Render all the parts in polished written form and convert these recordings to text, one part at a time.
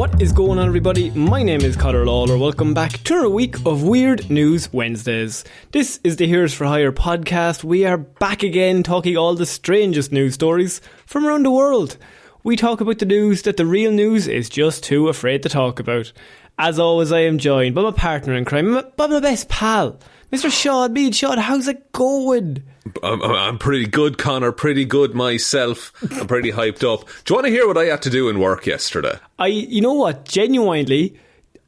What is going on, everybody? My name is Ciara Lawler. Welcome back to a week of Weird News Wednesdays. This is the Heroes for Hire podcast. We are back again talking all the strangest news stories from around the world. We talk about the news that the real news is just too afraid to talk about. As always, I am joined by my partner in crime, by my best pal, Mr. Shaun. Shaun, how's it going? I'm pretty good, Connor. Pretty good myself. I'm pretty hyped up. Do you want to hear what I had to do in work yesterday? You know what? Genuinely,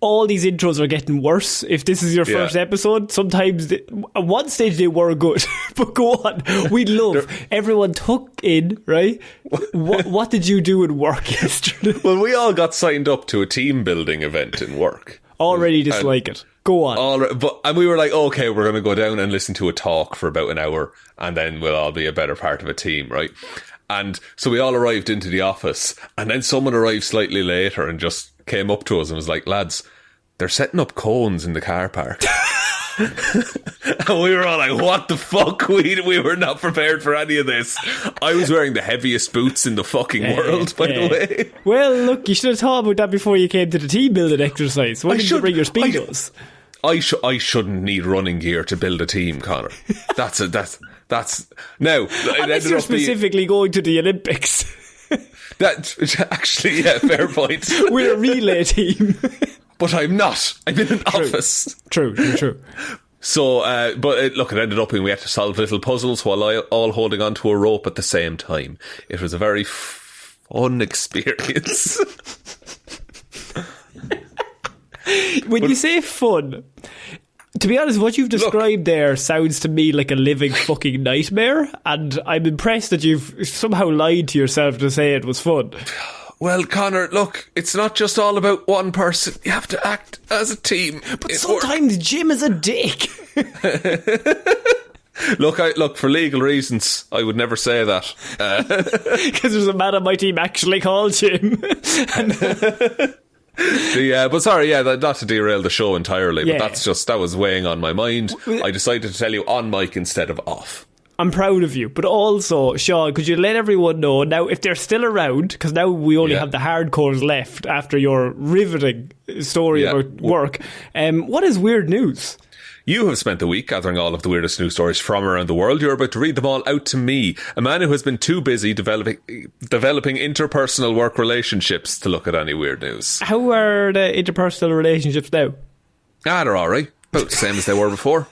all these intros are getting worse. If this is your first episode, sometimes at one stage they were good. But go on. We'd love everyone took in, right? What did you do in work yesterday? Well, we all got signed up to a team building event in work. Already dislike it. Go on. And we were like, okay, we're going to go down and listen to a talk for about an hour, and then we'll all be a better part of a team, right? And so we all arrived into the office, and then someone arrived slightly later and just came up to us and was like, lads, they're setting up cones in the car park. And we were all like, what the fuck? We were not prepared for any of this. I was wearing the heaviest boots in the fucking world, by the way. Well, look, you should have thought about that before you came to the team building exercise. Why didn't you bring your Speedos? I shouldn't need running gear to build a team, Connor. That's now. Unless you're specifically going to the Olympics. That actually, yeah, fair point. We're a relay team. But I'm not. I'm in an office. True. So, look, it ended up being we had to solve little puzzles while all holding onto a rope at the same time. It was a very fun experience. When you say fun, to be honest, what you've described there sounds to me like a living fucking nightmare, and I'm impressed that you've somehow lied to yourself to say it was fun. Well, Connor, look, it's not just all about one person. You have to act as a team. But sometimes Jim is a dick. Look, for legal reasons, I would never say that. Because there's a man on my team actually called Jim. But sorry, not to derail the show entirely, but that was weighing on my mind. I decided to tell you on mic instead of off. I'm proud of you, but also, Shaun, could you let everyone know now if they're still around, because now we only have the hardcores left after your riveting story about work. What is weird news? You have spent the week gathering all of the weirdest news stories from around the world. You're about to read them all out to me, a man who has been too busy developing interpersonal work relationships to look at any weird news. How are the interpersonal relationships now? They're alright. About the same as they were before.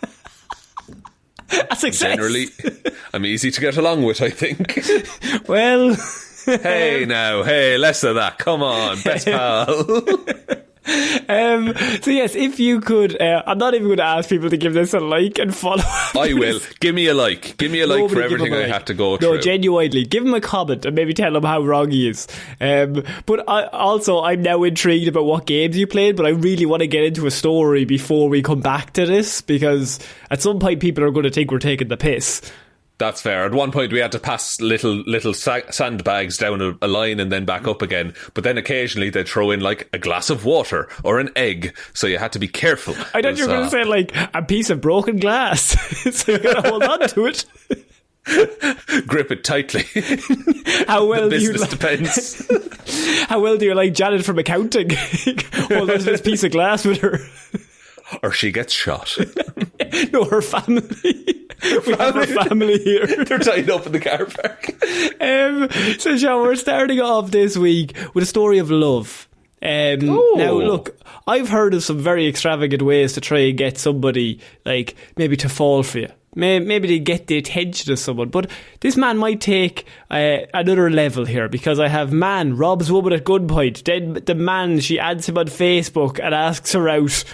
A success. Generally, I'm easy to get along with, I think. Well... Hey, less of that. Come on, best pal. So yes, if you could, I'm not even going to ask people to give this a like and follow. I will. Give me a like. Give me a like for everything I have to go through. No, genuinely, give him a comment and maybe tell him how wrong he is. But I'm now intrigued about what games you played, but I really want to get into a story before we come back to this, because at some point people are going to think we're taking the piss. That's fair. At one point we had to pass little sandbags down a line and then back up again. But then occasionally they'd throw in like a glass of water or an egg. So you had to be careful. I thought you were going to say like a piece of broken glass. So you got to hold on to it. Grip it tightly. How well the business depends. How well do you like Janet from accounting? Hold on to this piece of glass with her. Or she gets shot. No, her family. We have her family here. They're tied up in the car park. So, Shaun, we're starting off this week with a story of love. Now, look, I've heard of some very extravagant ways to try and get somebody, like, maybe to fall for you. Maybe to get the attention of someone. But this man might take another level here, because I have man robs woman at gunpoint. Then the man, she adds him on Facebook and asks her out.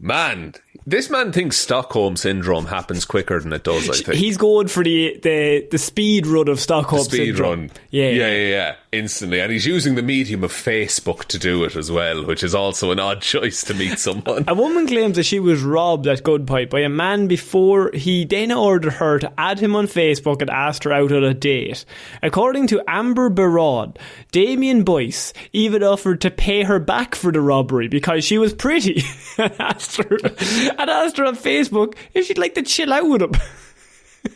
Man, this man thinks Stockholm Syndrome happens quicker than it does, I think. He's going for the speed run of Stockholm Syndrome. Run. Yeah. Instantly. And he's using the medium of Facebook to do it as well, which is also an odd choice to meet someone. A woman claims that she was robbed at gunpoint by a man before he then ordered her to add him on Facebook and asked her out on a date. According to Amber Barron, Damien Boyce even offered to pay her back for the robbery because she was pretty and asked her on Facebook if she'd like to chill out with him.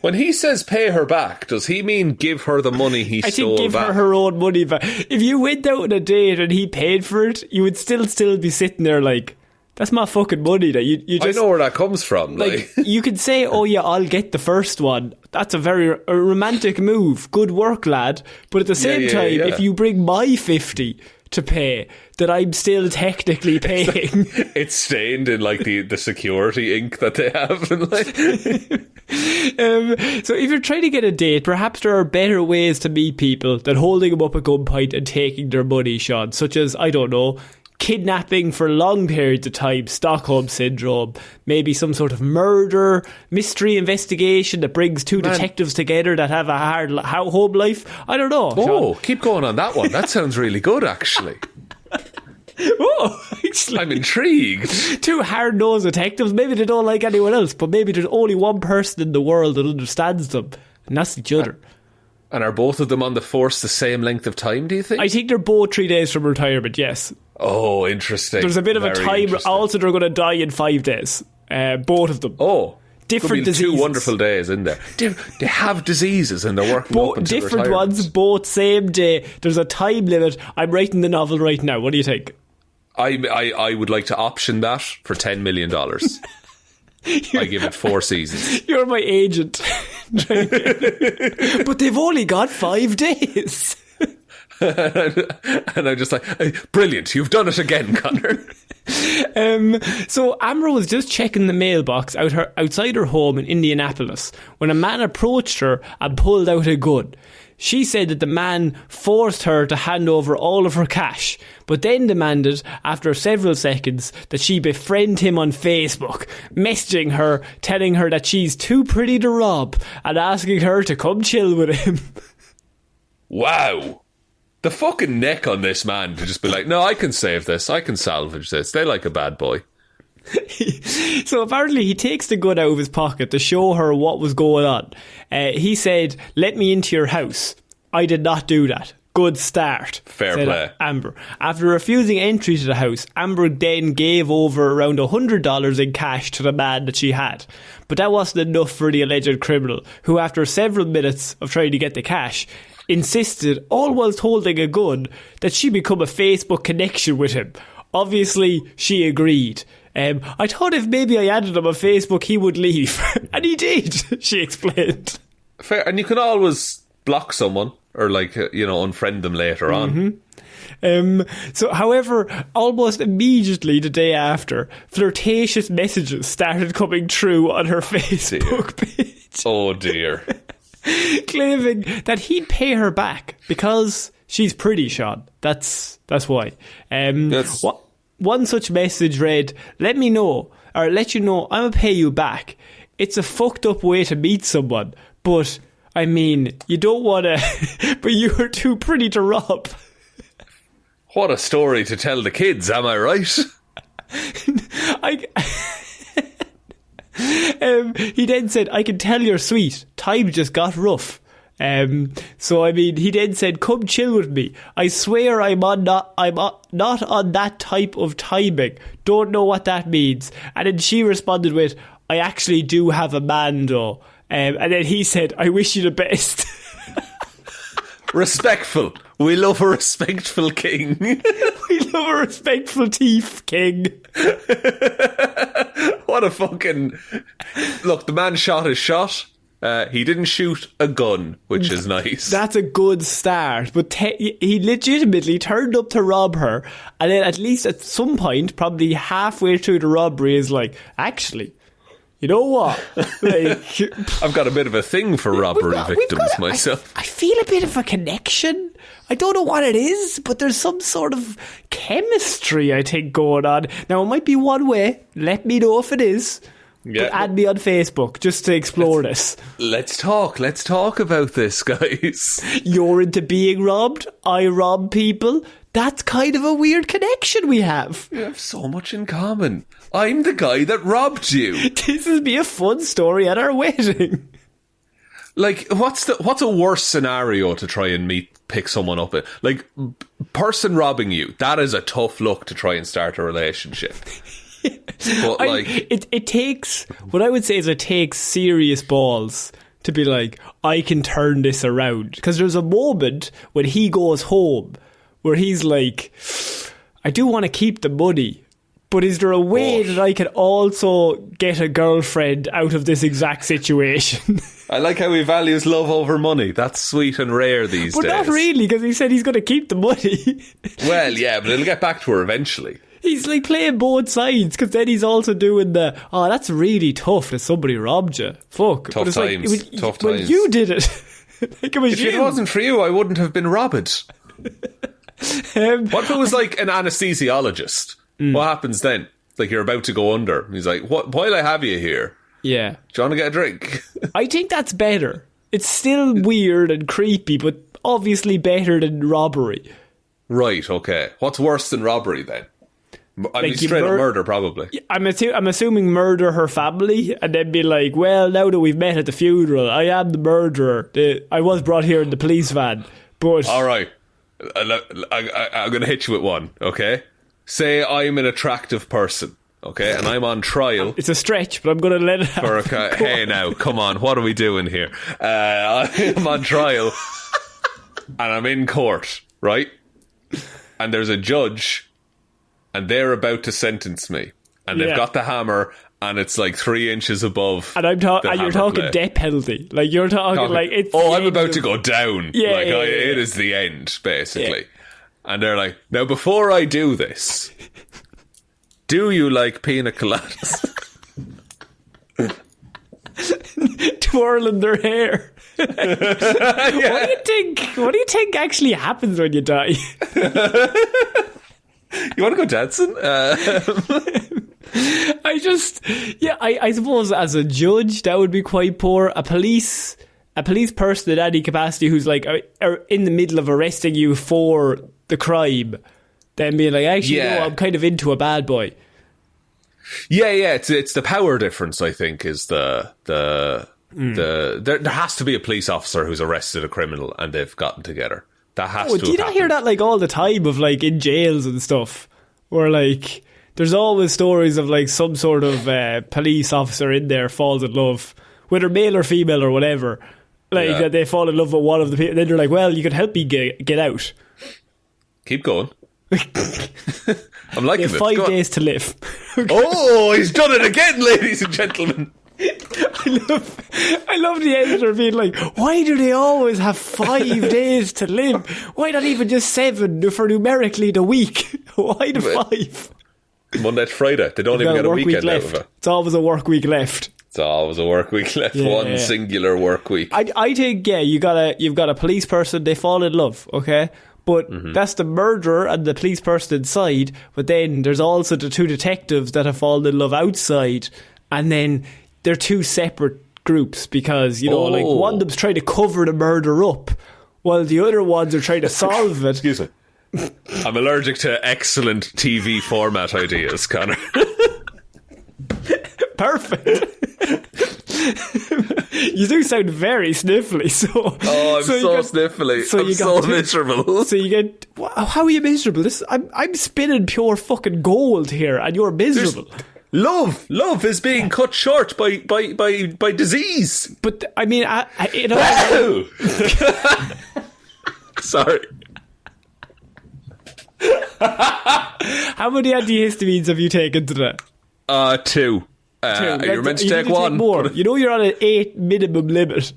When he says pay her back, does he mean give her the money he stole back? I think give her own money back. If you went out on a date and he paid for it, you would still be sitting there like, that's my fucking money. That you just, I know where that comes from. Like you could say, oh yeah, I'll get the first one. That's a very romantic move. Good work, lad. But at the same time, if you bring my 50 to pay, that I'm still technically paying. It's stained in like the security ink that they have. And like. So if you're trying to get a date, perhaps there are better ways to meet people than holding them up at gunpoint and taking their money, Shaun, such as, I don't know, kidnapping for long periods of time, Stockholm Syndrome, maybe some sort of murder, mystery investigation that brings two detectives together that have a hard home life. I don't know. Oh, Shaun, keep going on that one. That sounds really good, actually. Actually, I'm intrigued. Two hard-nosed detectives. Maybe they don't like anyone else, but maybe there's only one person in the world that understands them, and that's each other. And are both of them on the force the same length of time, do you think? I think they're both 3 days from retirement, yes. Oh, interesting. There's a bit of a time. Also, they're going to die in 5 days. Both of them. Oh. Different diseases. 2 wonderful days in there. They have diseases and they're working up until different retirement. Ones, both same day. There's a time limit. I'm writing the novel right now. What do you think? I would like to option that for $10 million. I give it 4 seasons. You're my agent. But they've only got 5 days. And I'm just like, brilliant, you've done it again, Conor. So Amber was just checking the mailbox outside her home in Indianapolis when a man approached her and pulled out a gun. She said that the man forced her to hand over all of her cash, but then demanded, after several seconds, that she befriend him on Facebook, messaging her, telling her that she's too pretty to rob, and asking her to come chill with him. Wow. The fucking neck on this man to just be like, no, I can save this, I can salvage this. They like a bad boy. So apparently he takes the gun out of his pocket to show her what was going on. He said, let me into your house. I did not do that. Good start. Fair play. Amber. After refusing entry to the house, Amber then gave over around $100 in cash to the man that she had. But that wasn't enough for the alleged criminal, who after several minutes of trying to get the cash, insisted, all whilst holding a gun, that she become a Facebook connection with him. Obviously, she agreed. I thought if maybe I added him on Facebook, he would leave. And he did, she explained. Fair. And you can always block someone or, unfriend them later on. So, however, almost immediately the day after, flirtatious messages started coming through on her Facebook page. Oh, dear. Claiming that he'd pay her back because she's pretty, Shaun. That's why. One such message read, let you know I'ma pay you back. It's a fucked up way to meet someone, but I mean, you don't want to, but you're too pretty to rob. What a story to tell the kids, am I right? He then said, I can tell you're sweet. Time just got rough. So I mean, he then said, come chill with me. I swear I'm not on that type of timing. Don't know what that means. And then she responded with, I actually do have a man though. And then he said, I wish you the best. Respectful. We love a respectful king. We love a respectful thief king. What a fucking... Look, the man shot his shot. He didn't shoot a gun, which is nice. That's a good start. But he legitimately turned up to rob her. And then at least at some point, probably halfway through the robbery, is like, actually, you know what? Like, I've got a bit of a thing for robbery victims myself. I feel a bit of a connection. I don't know what it is, but there's some sort of chemistry, I think, going on. Now, it might be one way. Let me know if it is. Yeah. Add me on Facebook just to explore this. Let's talk about this, guys. You're into being robbed. I rob people. That's kind of a weird connection we have. We have so much in common. I'm the guy that robbed you. This would be a fun story at our wedding. Like, what's a worse scenario to try and pick someone up in? Like, person robbing you, that is a tough look to try and start a relationship. But it takes, what I would say is it takes serious balls to be like, I can turn this around. Because there's a moment when he goes home where he's like, I do want to keep the money, but is there a way that I can also get a girlfriend out of this exact situation? I like how he values love over money. That's sweet and rare these days. But not really, because he said he's going to keep the money. Well, yeah, but it'll get back to her eventually. He's like playing both sides, because then he's also doing the, oh, that's really tough that somebody robbed you. Fuck. Tough times. Tough well, times. you did it. Like it was if you. it wasn't for you, I wouldn't have been robbed. What if it was like an anesthesiologist? What happens then? Like you're about to go under. He's like, "What? While I have you here, yeah, do you want to get a drink?" I think that's better. It's still weird and creepy, but obviously better than robbery. Right. Okay. What's worse than robbery then? I mean, straight up murder, probably. I'm assuming murder her family, and then be like, "Well, now that we've met at the funeral, I am the murderer. I was brought here in the police van." But all right, I'm going to hit you with one. Okay. Say I'm an attractive person, okay, and I'm on trial. It's a stretch, but I'm going to let it happen. Hey, now, come on, what are we doing here? I'm on trial, and I'm in court, right? And there's a judge, and they're about to sentence me, and they've got the hammer, and it's like 3 inches above. And you're talking death penalty, like you're talking like it's. Oh, I'm about to go down. Yeah, it is the end, basically. Yeah. And they're like, now before I do this, do you like pina coladas? Twirling their hair. What do you think actually happens when you die? You want to go dancing? I suppose as a judge that would be quite poor. A police person in any capacity who's like in the middle of arresting you for the crime, then being like, actually, no, I'm kind of into a bad boy. Yeah, it's the power difference. I think is there has to be a police officer who's arrested a criminal and they've gotten together. That has to. Do you not hear that like all the time of like in jails and stuff, where like there's always stories of like some sort of police officer in there falls in love, whether male or female or whatever. Like that they fall in love with one of the people. Then they're like, well, you could help me get out. Keep going. I'm liking this. 5 days to live. Oh, he's done it again, ladies and gentlemen. I love the editor being like, why do they always have 5 days to live? Why not even just 7 for numerically the week? Why the 5? Monday to Friday. They don't even get a weekend out of it. It's always a work week left. It's always a work week left. One singular work week. I think you've got a police person, they fall in love, okay? But that's the murderer and the police person inside. But then there's also the 2 detectives that have fallen in love outside. And then they're 2 separate groups because, like one of them's trying to cover the murder up while the other ones are trying to solve it. Excuse me. I'm allergic to excellent TV format ideas, Connor. Perfect. You do sound very sniffly. I'm so sniffly. I'm so miserable. So you get. How are you miserable? I'm spinning pure fucking gold here, and you're miserable. Love is being cut short by disease. But I mean, sorry. How many antihistamines have you taken today? 2. You're meant to take 1. More. You're on an 8 minimum limit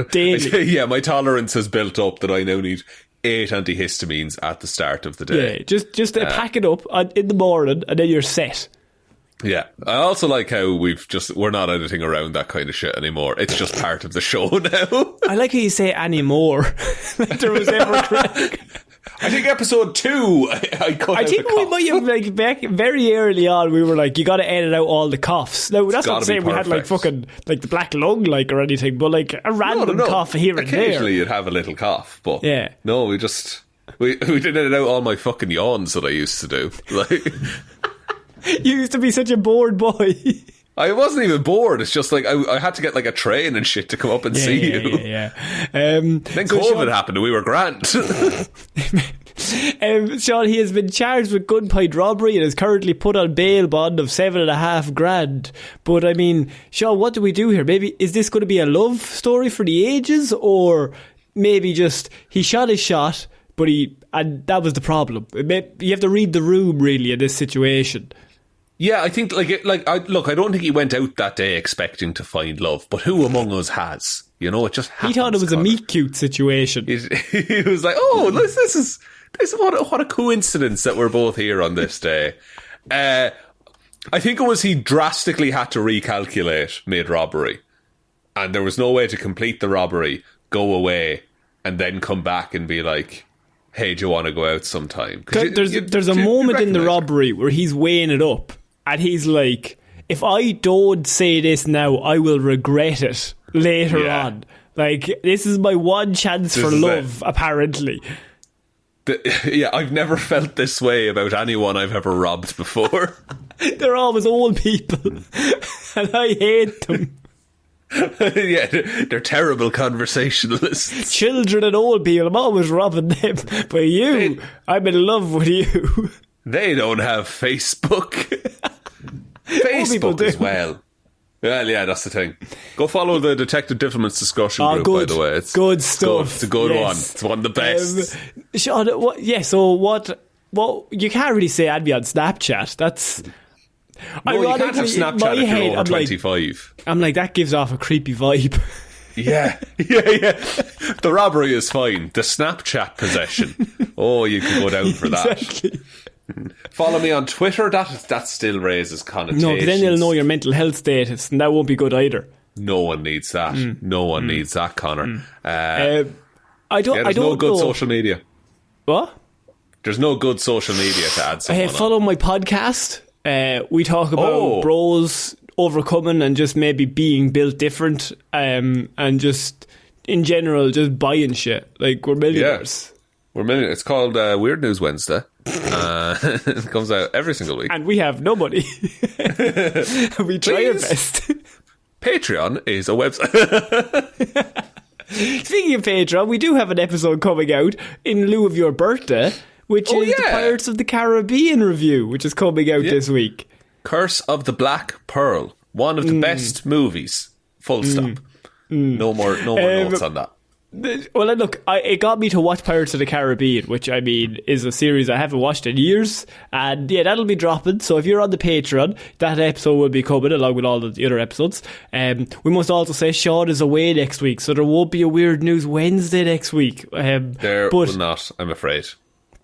daily. Yeah, my tolerance has built up that I now need 8 antihistamines at the start of the day. Yeah, just pack it up in the morning and then you're set. Yeah, I also like how we're not editing around that kind of shit anymore. It's just part of the show now. I like how you say anymore. Like there was ever crack. I think episode 2 I cut I think we might have like back very early on we were like, you gotta edit out all the coughs. Now that's not saying we had like fucking like the black lung like or anything, but like a random cough here and there. Occasionally you'd have a little cough, but no, we did edit out all my fucking yawns that I used to do. Like you used to be such a bored boy. I wasn't even bored. It's just like I had to get like a train and shit to come up and see you. Yeah. Then COVID happened and we were grand. Shaun, he has been charged with gunpoint robbery and is currently put on bail bond of $7,500. But I mean, Shaun, what do we do here? Maybe is this going to be a love story for the ages, or maybe just he shot his shot, but and that was the problem. You have to read the room really in this situation. Yeah, I think I don't think he went out that day expecting to find love, but who among us has? You know, it just happens. He thought it was a meet cute situation. He was like, "Oh, this is what a coincidence that we're both here on this day." I think it was he drastically had to recalculate mid-robbery, and there was no way to complete the robbery, go away, and then come back and be like, "Hey, do you want to go out sometime?" There's a moment in the robbery where he's weighing it up, and he's like, "If I don't say this now, I will regret it later on. Like, this is my one chance for love, apparently." I've never felt this way about anyone I've ever robbed before. They're always old people, and I hate them. Yeah, they're terrible conversationalists. Children and old people, I'm always robbing them. But I'm in love with you. They don't have Facebook. Facebook as well. Well, yeah, that's the thing. Go follow the Detective Difflement's discussion group, by the way. It's good stuff. It's a good one. It's one of the best. Shaun, so what you can't really say I'd be on Snapchat. That's... No, you can't have Snapchat if you're over 25. I'm like, that gives off a creepy vibe. Yeah. The robbery is fine. The Snapchat possession. Oh, you could go down for that. Exactly. Follow me on Twitter. That still raises connotations. No, because then they'll know your mental health status, and that won't be good either. No one needs that. No one needs that, Connor. I don't. There's no good social media. What? There's no good social media to add someone follow my podcast. We talk about bros overcoming and just maybe being built different, and just in general just buying shit. Like, we're millionaires. Yeah. We're millionaires. It's called Weird News Wednesday. It comes out every single week, and we have no money. We try our best. Patreon is a website. Speaking of Patreon, we do have an episode coming out in lieu of your birthday, which is the Pirates of the Caribbean review, which is coming out this week. Curse of the Black Pearl, one of the best movies. Full stop. No more notes on that. Well, look, it got me to watch Pirates of the Caribbean, which, I mean, is a series I haven't watched in years. And yeah, that'll be dropping. So if you're on the Patreon, that episode will be coming along with all the other episodes. We must also say Shaun is away next week, so there won't be a Weird News Wednesday next week. There will not, I'm afraid.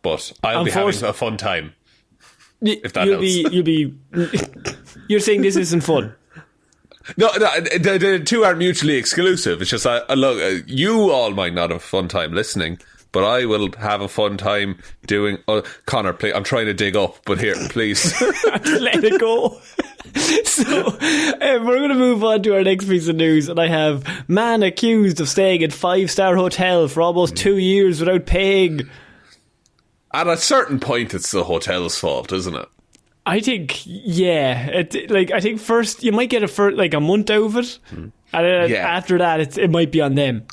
But I'll be having a fun time. If that helps. You're saying this isn't fun? No, the two aren't mutually exclusive. It's just, look, you all might not have a fun time listening, but I will have a fun time doing... Connor, please, I'm trying to dig up, but here, please. Just let it go. So, we're going to move on to our next piece of news, and I have man accused of staying at 5-star hotel for almost 2 years without paying. At a certain point, it's the hotel's fault, isn't it? I think, yeah. I think first you might get a month out of it, and then after that, it might be on them.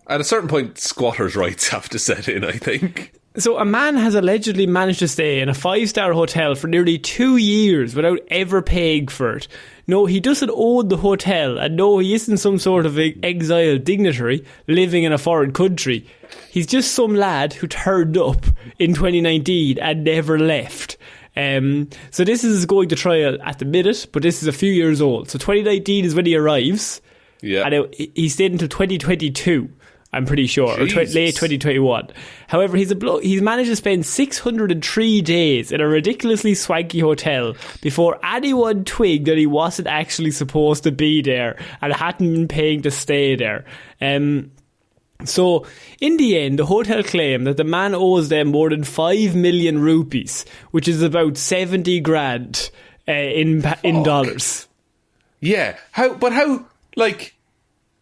At a certain point, squatters' rights have to set in, I think. So a man has allegedly managed to stay in a 5-star hotel for nearly 2 years without ever paying for it. No, he doesn't own the hotel, and no, he isn't some sort of exiled dignitary living in a foreign country. He's just some lad who turned up in 2019 and never left. So this is going to trial at the minute, but this is a few years old. So 2019 is when he arrives. Yeah. And he stayed until 2022, I'm pretty sure, or late 2021. However, he's managed to spend 603 days in a ridiculously swanky hotel before anyone twigged that he wasn't actually supposed to be there and hadn't been paying to stay there. So, in the end, the hotel claimed that the man owes them more than 5 million rupees, which is about 70 grand in dollars. Yeah. How,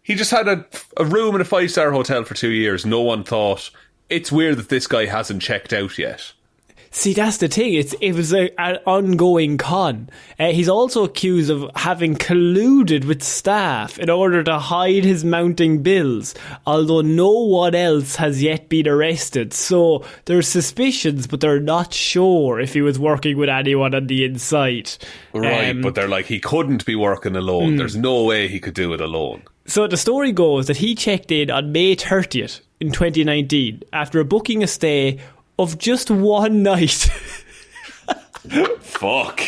he just had a room in a 5-star hotel for 2 years. No one thought, it's weird that this guy hasn't checked out yet. See, that's the thing. It was an ongoing con. He's also accused of having colluded with staff in order to hide his mounting bills, although no one else has yet been arrested. So there's suspicions, but they're not sure if he was working with anyone on the inside. Right, but they're like, he couldn't be working alone. There's no way he could do it alone. So the story goes that he checked in on May 30th in 2019 after booking a stay of just one night. Fuck.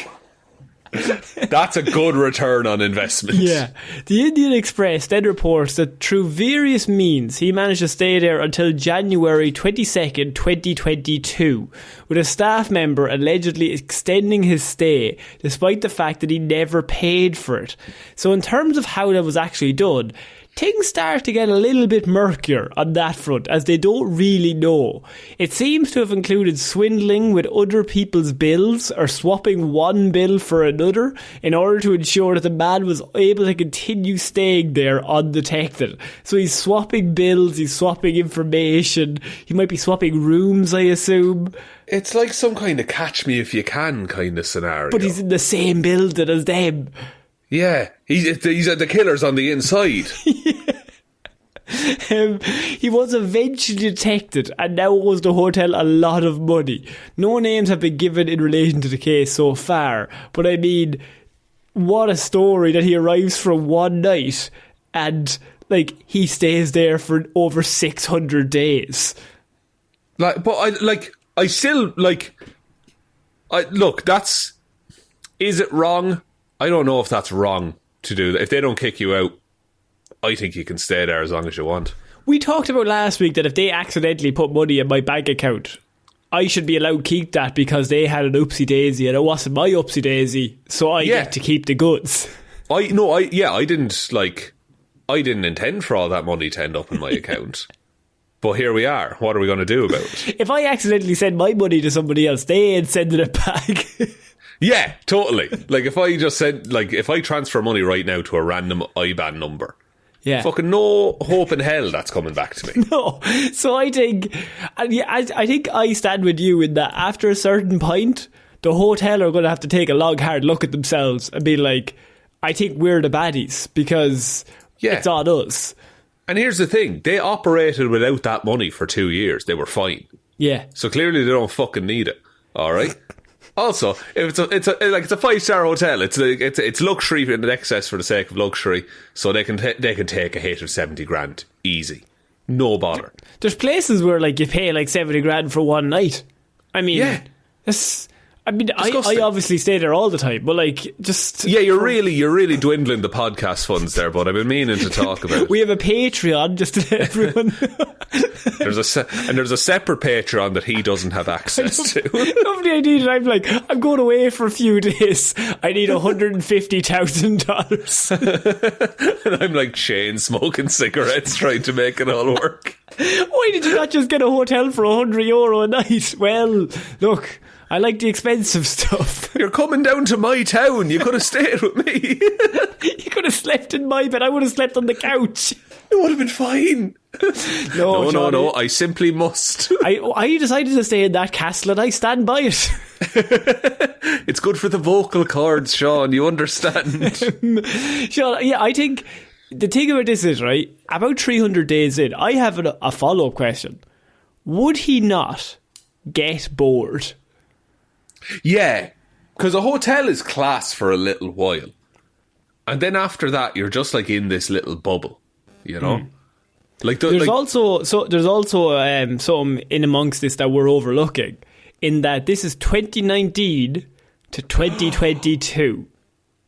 That's a good return on investment. Yeah. The Indian Express then reports that through various means he managed to stay there until January 22nd, 2022, with a staff member allegedly extending his stay despite the fact that he never paid for it. So in terms of how that was actually done, things start to get a little bit murkier on that front, as they don't really know. It seems to have included swindling with other people's bills or swapping one bill for another in order to ensure that the man was able to continue staying there undetected. So he's swapping bills, he's swapping information, he might be swapping rooms, I assume. It's like some kind of catch me if you can kind of scenario. But he's in the same building as them. Yeah, he's the killer's on the inside. He was eventually detected and now owes the hotel a lot of money. No names have been given in relation to the case so far, but I mean, what a story that he arrives for one night and like he stays there for over 600 days. Look, that's, is it wrong? I don't know if that's wrong to do that. If they don't kick you out, I think you can stay there as long as you want. We talked about last week that if they accidentally put money in my bank account, I should be allowed to keep that because they had an oopsie daisy and it wasn't my oopsie daisy, so I get to keep the goods. I didn't intend for all that money to end up in my account. But here we are. What are we going to do about it? If I accidentally send my money to somebody else, they ain't sending it back. Yeah, totally. Like if I transfer money right now to a random IBAN number, fucking no hope in hell that's coming back to me. No. So I think I stand with you in that after a certain point, the hotel are going to have to take a long, hard look at themselves and be like, I think we're the baddies because it's on us. And here's the thing, they operated without that money for 2 years. They were fine. Yeah. So clearly they don't fucking need it. All right. Also, if it's a 5-star hotel, it's luxury in excess for the sake of luxury, so they can take a hit of 70 grand easy, no bother. There's places where like you pay like 70 grand for one night. I mean, I obviously stay there all the time, but like just you're really dwindling the podcast funds there. But I've been meaning to talk about it. We have a Patreon just to let everyone. There's a separate Patreon that he doesn't have access to. Lovely idea. I'm like, I'm going away for a few days. I need $150,000. And I'm like chain smoking cigarettes trying to make it all work. Why did you not just get a hotel for €100 a night? Well, look, I like the expensive stuff. You're coming down to my town. You could have stayed with me. You could have slept in my bed. I would have slept on the couch. It would have been fine. No. I simply must. I decided to stay in that castle and I stand by it. It's good for the vocal cords, Shaun. You understand. Shaun, yeah, I think the thing about this is, right, about 300 days in, I have a follow-up question. Would he not get bored? Yeah, because a hotel is class for a little while. And then after that, you're just like in this little bubble, you know? There's also something in amongst this that we're overlooking, in that this is 2019 to 2022.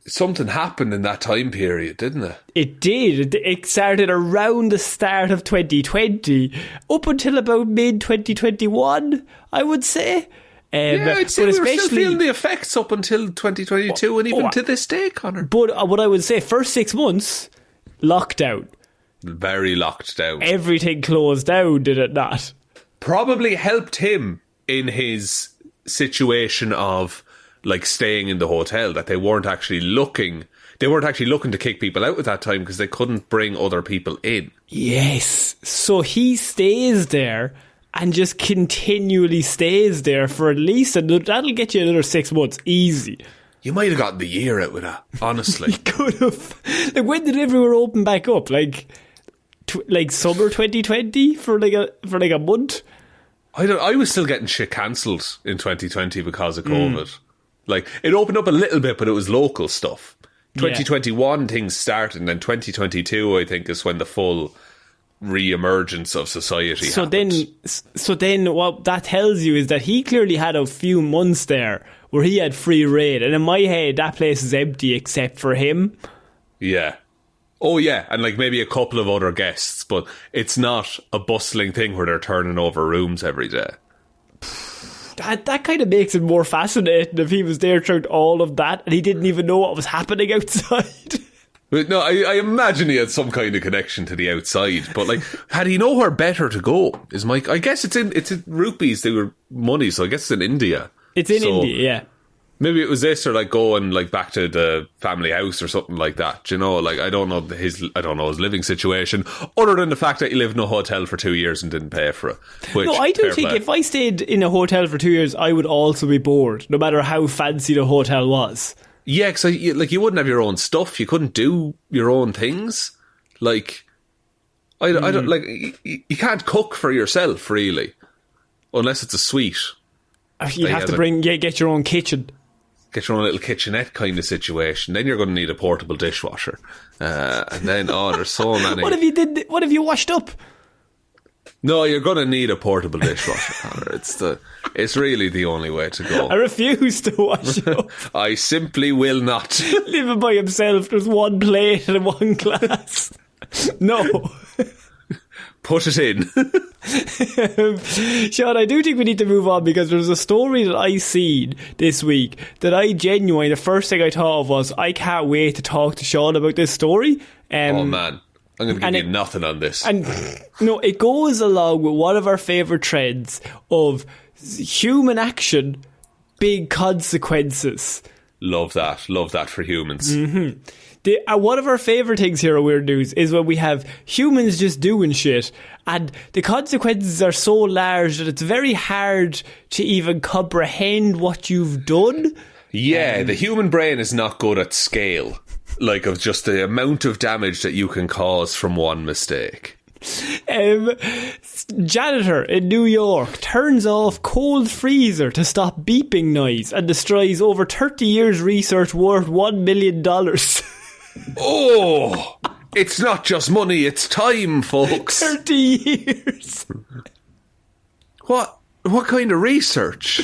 Something happened in that time period, didn't it? It did. It started around the start of 2020, up until about mid-2021, I would say. I'd say we were still feeling the effects up until 2022 and even to this day, Connor. But what I would say, first 6 months, lockdown. Very locked down. Everything closed down, did it not? Probably helped him in his situation of like staying in the hotel, that they weren't actually looking to kick people out at that time because they couldn't bring other people in. Yes. So he stays there and just continually stays there for at least that'll get you another 6 months easy. You might have gotten the year out with that, honestly. You could have. Like, when did everywhere open back up? Like summer 2020 for like a month. I was still getting shit cancelled in 2020 because of COVID. Like, it opened up a little bit, but it was local stuff. 2021 things started, and then 2022 I think is when the full re-emergence of society happened. So then what that tells you is that he clearly had a few months there where he had free reign, and in my head that place is empty except for him. Yeah. Oh yeah, and like maybe a couple of other guests, but it's not a bustling thing where they're turning over rooms every day. That kind of makes it more fascinating if he was there throughout all of that and he didn't even know what was happening outside. But no, I imagine he had some kind of connection to the outside, but like, had he nowhere better to go? Is Mike? I guess it's in rupees. They were money, so I guess it's in India. It's in India, yeah. Maybe it was this, or like going like back to the family house or something like that. You know, like I don't know his living situation, other than the fact that he lived in a hotel for 2 years and didn't pay for it. No, I do think if I stayed in a hotel for 2 years, I would also be bored, no matter how fancy the hotel was. Yeah, because you wouldn't have your own stuff. You couldn't do your own things. Like, I don't like. You can't cook for yourself really, unless it's a suite. You'd have to get your own kitchen. Get your own little kitchenette kind of situation. Then you're going to need a portable dishwasher, and then there's so many. What if you washed up? No, you're going to need a portable dishwasher, Connor. It's really the only way to go. I refuse to wash up. I simply will not. Living by himself, there's one plate and one glass. No. Put it in. Shaun, I do think we need to move on because there's a story that I seen this week that the first thing I thought of was, I can't wait to talk to Shaun about this story. Oh man, I'm going to give you nothing on this. And no, it goes along with one of our favourite trends of human action, big consequences. Love that for humans. Mm-hmm. One of our favourite things here at Weird News is when we have humans just doing shit and the consequences are so large that it's very hard to even comprehend what you've done. Yeah, the human brain is not good at scale, like of just the amount of damage that you can cause from one mistake. Janitor in New York turns off cold freezer to stop beeping noise and destroys over 30 years research worth $1 million. Oh, it's not just money, it's time, folks. 30 years. What kind of research?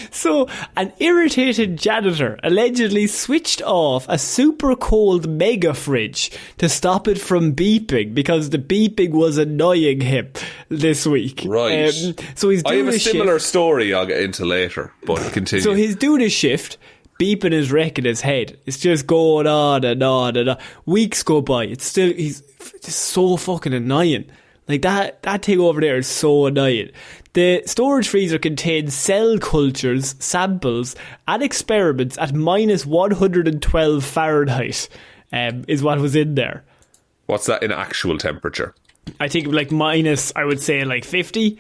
So, an irritated janitor allegedly switched off a super cold mega fridge to stop it from beeping because the beeping was annoying him this week. Right. So he's doing I have a similar story I'll get into later, but continue. So he's doing his shift. Beeping is wrecking his head. It's just going on and on and on. Weeks go by. It's so fucking annoying. Like that thing over there is so annoying. The storage freezer contains cell cultures, samples, and experiments at minus 112 Fahrenheit. Is what was in there. What's that in actual temperature? I think like minus, I would say like 50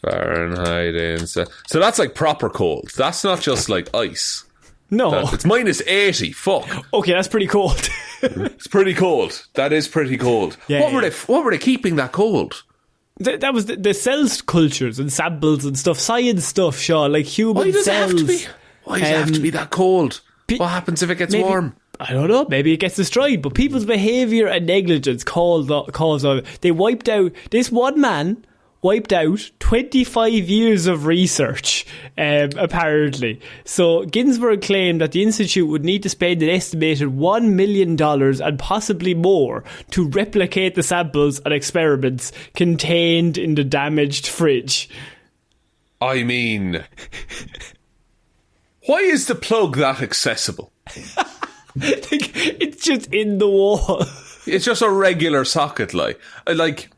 Fahrenheit. So that's like proper cold. That's not just like ice. No. It's minus 80. Fuck. Okay, that's pretty cold. It's pretty cold. That is pretty cold. Yeah, what were they keeping that cold? That was the cells cultures and samples and stuff. Science stuff, Shaun, like human cells. Why does it have to be that cold? What happens if it gets warm? I don't know. Maybe it gets destroyed. But people's behaviour and negligence caused it. They wiped out... This one man wiped out 25 years of research, apparently. So Ginsburg claimed that the Institute would need to spend an estimated $1 million and possibly more to replicate the samples and experiments contained in the damaged fridge. I mean, why is the plug that accessible? It's just in the wall. It's just a regular socket, like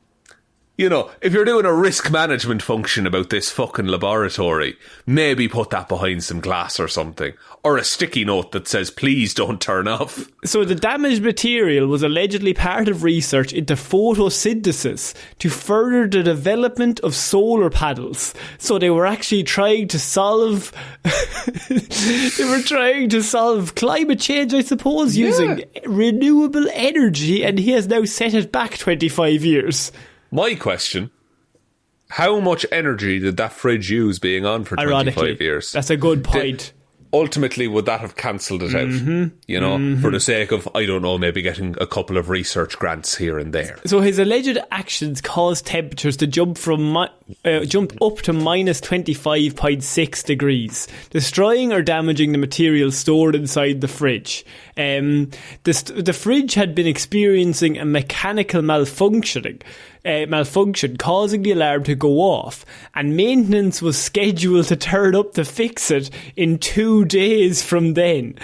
You know, if you're doing a risk management function about this fucking laboratory, maybe put that behind some glass or something. Or a sticky note that says, please don't turn off. So the damaged material was allegedly part of research into photosynthesis to further the development of solar panels. So they were actually trying to solve... climate change, I suppose, using renewable energy, and he has now set it back 25 years. My question, how much energy did that fridge use being on for 25 years? That's a good point. Ultimately, would that have cancelled it out? You know, for the sake of, I don't know, maybe getting a couple of research grants here and there. So his alleged actions caused temperatures to jump up to minus 25.6 degrees, destroying or damaging the material stored inside the fridge. The fridge had been experiencing a mechanical malfunction, causing the alarm to go off, and maintenance was scheduled to turn up to fix it in 2 days from then.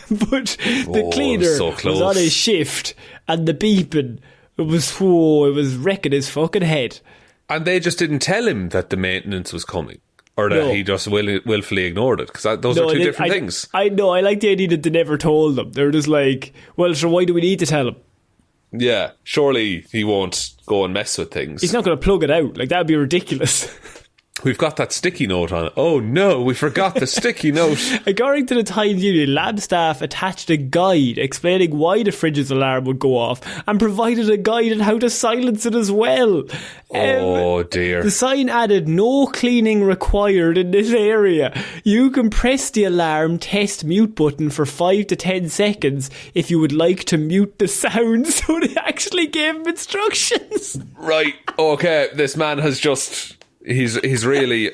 But the cleaner was on his shift, and the beeping, it was wrecking his fucking head. And they just didn't tell him that the maintenance was coming. Or that he just willfully ignored it. Because those are two different things. I know, I like the idea that they never told them. They were just like, well, sure, why do we need to tell him? Yeah, surely he won't go and mess with things. He's not going to plug it out. Like, that would be ridiculous. We've got that sticky note on it. Oh no, we forgot the sticky note. According to the Times Union, lab staff attached a guide explaining why the fridge's alarm would go off and provided a guide on how to silence it as well. Oh dear. The sign added, no cleaning required in this area. You can press the alarm test mute button for 5 to 10 seconds if you would like to mute the sound. So they actually gave him instructions. Right, okay, this man has just... He's really...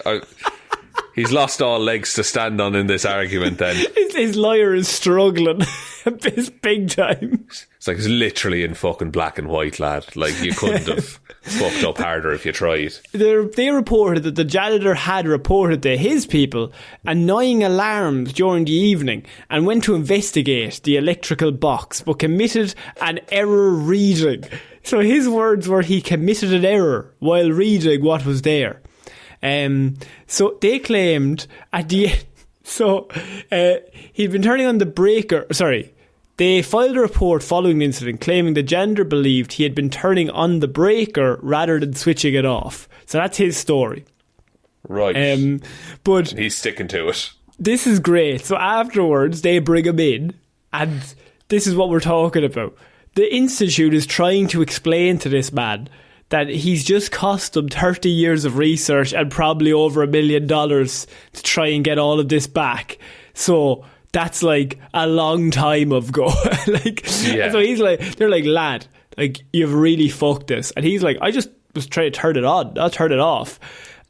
he's lost all legs to stand on in this argument then. His lawyer is struggling. It's big time. It's like, it's literally in fucking black and white, lad. Like, you couldn't have fucked up harder if you tried. They reported that the janitor had reported to his people annoying alarms during the evening and went to investigate the electrical box, but committed an error reading. So his words were he committed an error while reading what was there. So they claimed at the end... So he'd been turning on the breaker... Sorry. They filed a report following the incident claiming the janitor believed he had been turning on the breaker rather than switching it off. So that's his story. Right. But he's sticking to it. This is great. So afterwards, they bring him in, and this is what we're talking about. The Institute is trying to explain to this man that he's just cost them 30 years of research and probably over $1 million to try and get all of this back. So that's like a long time ago. So he's like, they're like, lad, like, you've really fucked this. And he's like, I just was trying to turn it on, not turn it off.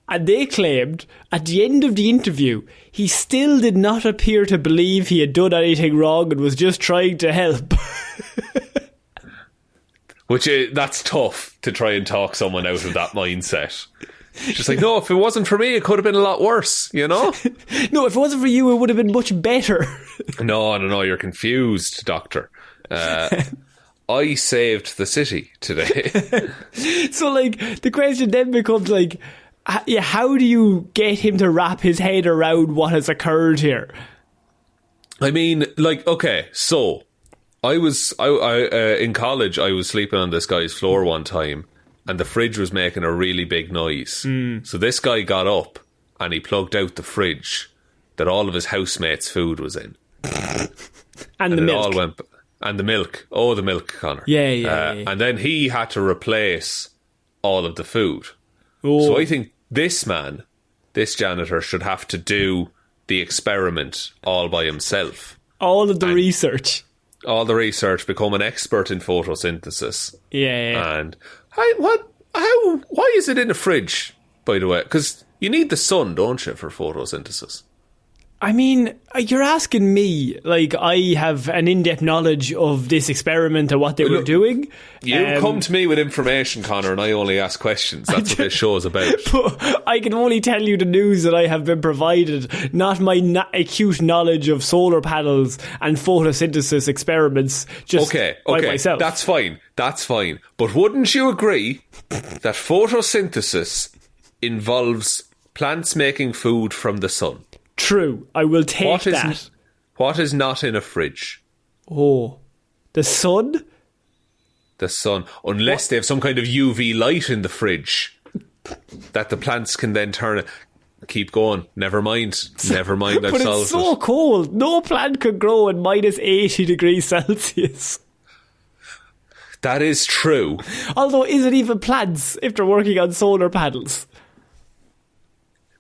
And they claimed at the end of the interview, he still did not appear to believe he had done anything wrong and was just trying to help. That's tough to try and talk someone out of that mindset. Just like, no, if it wasn't for me, it could have been a lot worse, you know? No, if it wasn't for you, it would have been much better. No, you're confused, doctor. I saved the city today. So, like, the question then becomes, like, how do you get him to wrap his head around what has occurred here? I mean, like, okay, so... I in college, I was sleeping on this guy's floor one time and the fridge was making a really big noise. So this guy got up and he plugged out the fridge that all of his housemates' food was in. And the milk. And the milk. Oh, the milk, Connor. Yeah. And then he had to replace all of the food. Oh. So I think this janitor, should have to do the experiment all by himself. All of the research. All the research, become an expert in photosynthesis. Yeah. And why is it in a fridge, by the way? Because you need the sun, don't you, for photosynthesis? I mean, you're asking me, like, I have an in-depth knowledge of this experiment and what they were doing. You come to me with information, Connor, and I only ask questions. That's what this show is about. But I can only tell you the news that I have been provided, not my acute knowledge of solar panels and photosynthesis experiments just by myself. That's fine. But wouldn't you agree that photosynthesis involves plants making food from the sun? True, I will take that. What is not in a fridge? Oh, the sun? The sun. Unless they have some kind of UV light in the fridge that the plants can then turn it. Keep going. Never mind. I've solved it. But it's so cold. No plant could grow at minus 80 degrees Celsius. That is true. Although, is it even plants if they're working on solar panels?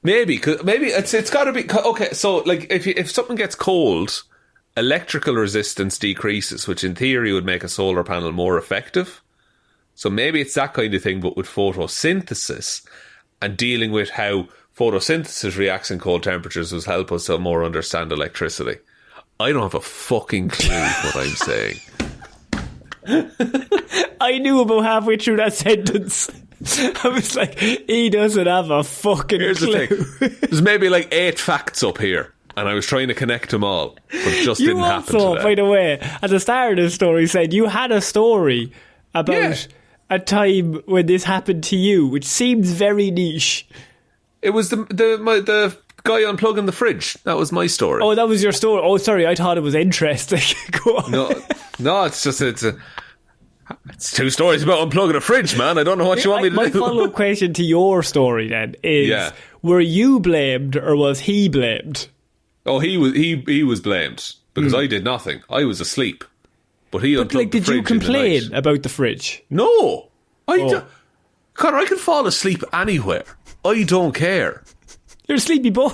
Maybe it's got to be okay. So, like, if something gets cold, electrical resistance decreases, which in theory would make a solar panel more effective. So maybe it's that kind of thing, but with photosynthesis and dealing with how photosynthesis reacts in cold temperatures will help us to more understand electricity. I don't have a fucking clue what I'm saying. I knew about halfway through that sentence. I was like, he doesn't have a fucking clue. The thing. There's maybe like 8 facts up here, and I was trying to connect them all, but it just didn't happen today. You also, by the way, at the start of the story, said you had a story about a time when this happened to you, which seems very niche. It was the guy unplugging the fridge. That was my story. Oh, that was your story. Oh, sorry, I thought it was interesting. Go on. No, it's two stories about unplugging a fridge, man. I don't know what you want me to do. My follow-up question to your story then is: were you blamed or was he blamed? Oh, he was blamed because I did nothing. I was asleep, but he unplugged the fridge. Did you complain about the fridge? No, Connor, I can fall asleep anywhere. I don't care. You're a sleepy boy.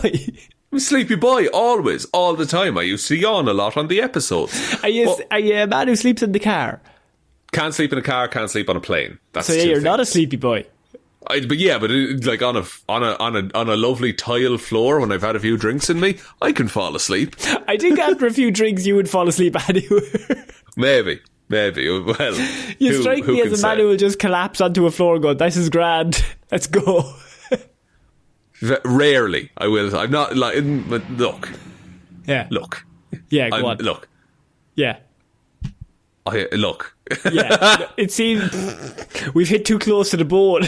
I'm a sleepy boy, always, all the time. I used to yawn a lot on the episodes. Are you a man who sleeps in the car? Can't sleep in a car, can't sleep on a plane. That's so you're not a sleepy boy. But like on a lovely tile floor when I've had a few drinks in me, I can fall asleep. I think after a few drinks you would fall asleep anywhere. Maybe. Well, you strike me as a man who will just collapse onto a floor and go, "This is grand. Let's go." Rarely, I will. I'm not like. Look. Yeah. Look. Yeah. Go on. Look. Yeah. Look. Yeah. It seems we've hit too close to the bone.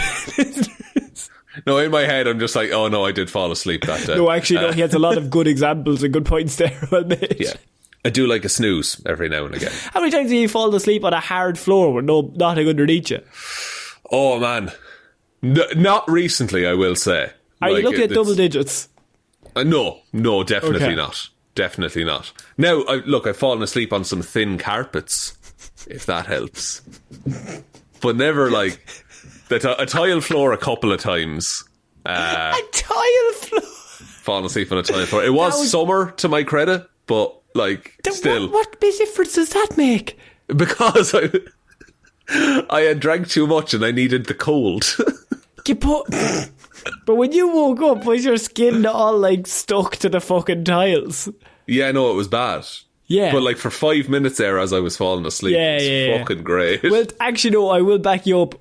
No, in my head, I'm just like, oh no, I did fall asleep that day. No, actually, no. He has a lot of good examples and good points there. Well made. Yeah. I do like a snooze every now and again. How many times have you fallen asleep on a hard floor with nothing underneath you? Oh man, not recently. I will say. Are you looking at double digits? No, definitely not. Definitely not. Now, I've fallen asleep on some thin carpets, if that helps. But never like a tile floor a couple of times. A tile floor? Fallen asleep on a tile floor. It was summer, to my credit, but still. What difference does that make? Because I had drank too much and I needed the cold. But when you woke up, was your skin all like stuck to the fucking tiles? Yeah, no, it was bad. Yeah. But like for 5 minutes there as I was falling asleep, it was fucking great. Well, actually, no, I will back you up.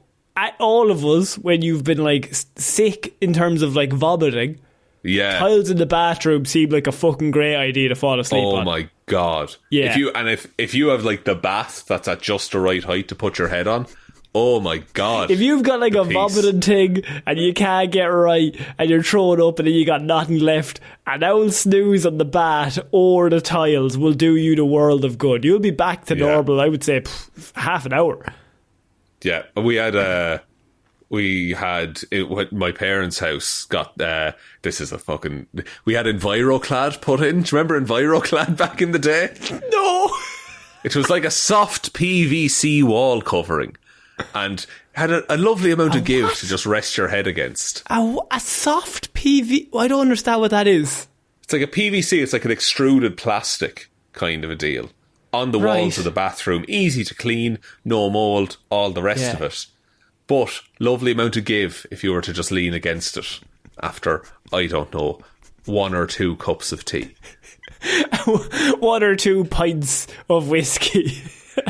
All of us, when you've been like sick in terms of like vomiting, tiles in the bathroom seem like a fucking great idea to fall asleep on. Oh my God. Yeah. If you have like the bath that's at just the right height to put your head on, oh my God. If you've got like a vomiting thing and you can't get right and you're throwing up and then you got nothing left, an old snooze on the bath or the tiles will do you the world of good. You'll be back to normal, I would say, half an hour. Yeah, we had my parents' house got this is a fucking. We had Enviroclad put in. Do you remember Enviroclad back in the day? No. It was like a soft PVC wall covering, and had a lovely amount of give to just rest your head against. A soft PVC. I don't understand what that is. It's like a PVC. It's like an extruded plastic kind of a deal on the walls of the bathroom. Easy to clean, no mold, all the rest of it. But lovely amount of give if you were to just lean against it after, I don't know, 1 or 2 cups of tea. 1 or 2 pints of whiskey.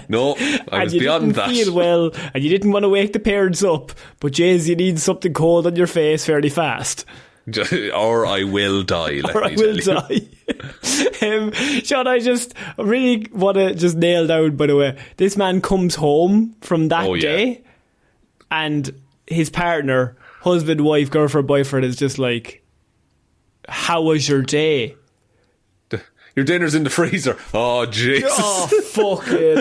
No, I was beyond that. And you didn't feel well, and you didn't want to wake the parents up, but Jays, you need something cold on your face fairly fast. Or I will die, let me tell you. Shaun, I really want to just nail down, by the way, this man comes home from that day, and his partner, husband, wife, girlfriend, boyfriend is just like, how was your day? Your dinner's in the freezer. Oh, Jesus. Oh, fucking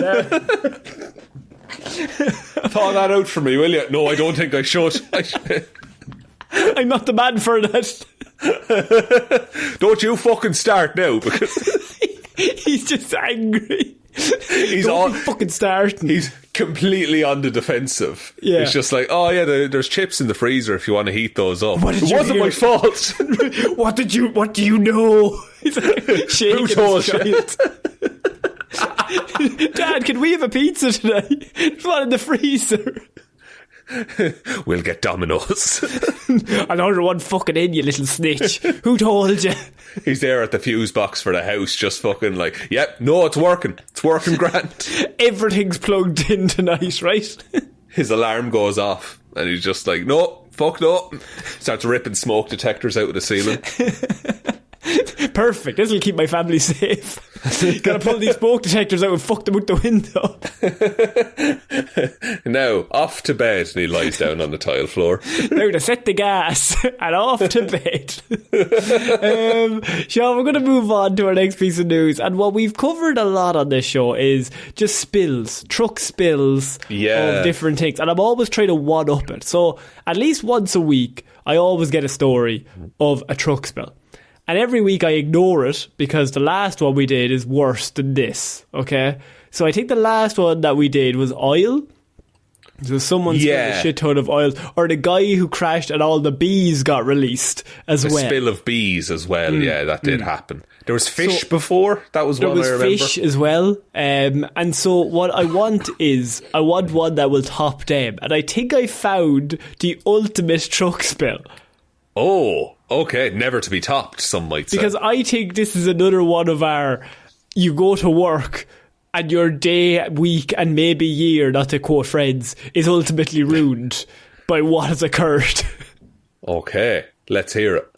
Thaw that out for me, will you? No, I don't think I should. I'm not the man for that. Don't you fucking start now, because he's just angry. He's Don't be fucking starting. He's completely on the defensive. Yeah. It's just like, oh yeah, there's chips in the freezer if you want to heat those up. It wasn't my fault. What do you know? He's like shaking his child. Dad, can we have a pizza tonight? There's one in the freezer. We'll get Domino's. I'll order one fucking in, you little snitch. Who told you? He's there at the fuse box for the house, just fucking like, yep, no, it's working. It's working grand. Everything's plugged in tonight, right? His alarm goes off, and he's just like, no, fuck no. Starts ripping smoke detectors out of the ceiling. Perfect. This will keep my family safe. Gotta pull these smoke detectors out and fuck them out the window. Now, off to bed. And he lies down on the tile floor. Now to set the gas and off to bed. Shaun, we're going to move on to our next piece of news. And what we've covered a lot on this show is just spills, truck spills of different things. And I'm always trying to one-up it. So at least once a week, I always get a story of a truck spill. And every week I ignore it because the last one we did is worse than this, okay? So I think the last one that we did was oil. So someone spilled a shit ton of oil. Or the guy who crashed and all the bees got released as well. A spill of bees as well, that did happen. There was fish before, that was one I remember. There was fish as well. And so what I want one that will top them. And I think I found the ultimate truck spill. Oh, okay. Never to be topped, some might say. Because I think this is another one of our, you go to work and your day, week and maybe year, not to quote Friends, is ultimately ruined by what has occurred. Okay, let's hear it.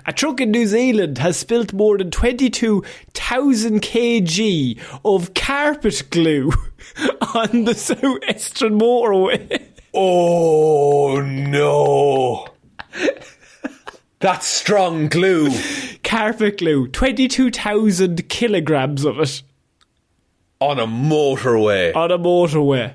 A truck in New Zealand has spilt more than 22,000 kg of carpet glue on the southeastern motorway. Oh, no. That's strong glue. Carpet glue. 22,000 kilograms of it. On a motorway. On a motorway.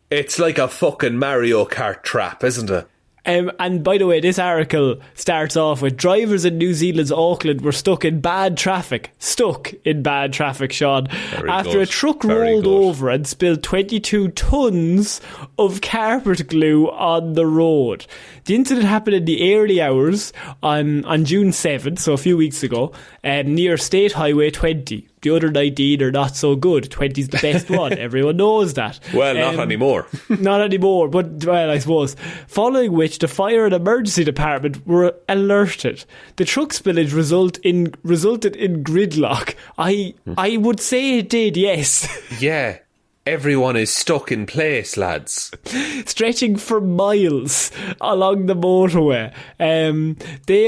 It's like a fucking Mario Kart trap, isn't it? And by the way, this article starts off with drivers in New Zealand's Auckland were stuck in bad traffic, Shaun, after a truck rolled over and spilled 22 tons of carpet glue on the road. The incident happened in the early hours on June 7th, so a few weeks ago, near State Highway 20. The other 19 are not so good. 20's the best one. Everyone knows that. Well, not anymore. Not anymore, but, well, I suppose. Following which, the fire and emergency department were alerted. The truck spillage resulted in gridlock. I would say it did, yes. Yeah. Everyone is stuck in place, lads. Stretching for miles along the motorway. They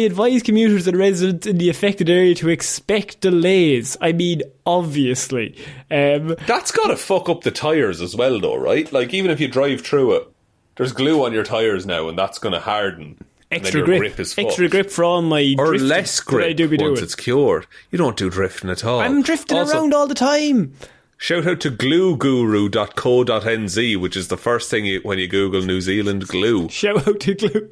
advise commuters and residents in the affected area to expect delays. I mean, obviously. That's got to fuck up the tyres as well, though, right? Like, even if you drive through it, there's glue on your tyres now, and that's going to harden. Extra grip is fucked. Extra grip for all my or drifting less grip once it's cured. You don't do drifting at all. I'm drifting around all the time. Shout out to glueguru.co.nz, which is the first thing when you Google New Zealand glue. Shout out to Glue.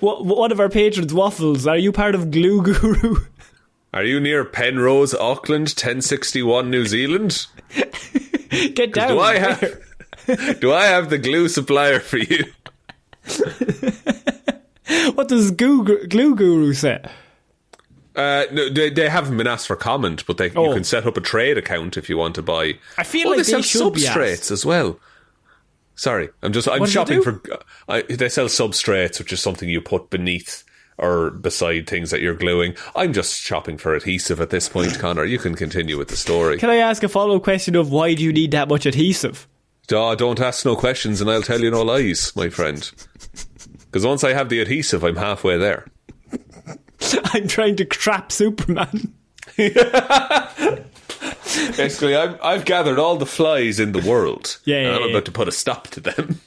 One of our patrons, Waffles, are you part of Glue Guru? Are you near Penrose, Auckland, 1061 New Zealand? Get down. Do I have the glue supplier for you? What does Glue Guru say? No, they haven't been asked for comment, but you can set up a trade account if you want to buy. I feel like they sell substrates as well. Sorry, I'm shopping for. They sell substrates, which is something you put beneath or beside things that you're gluing. I'm just shopping for adhesive at this point, Connor. You can continue with the story. Can I ask a follow-up question of why do you need that much adhesive? Don't ask no questions and I'll tell you no lies, my friend. Because once I have the adhesive, I'm halfway there. I'm trying to trap Superman. Basically, I've gathered all the flies in the world. Yeah, and I'm about to put a stop to them.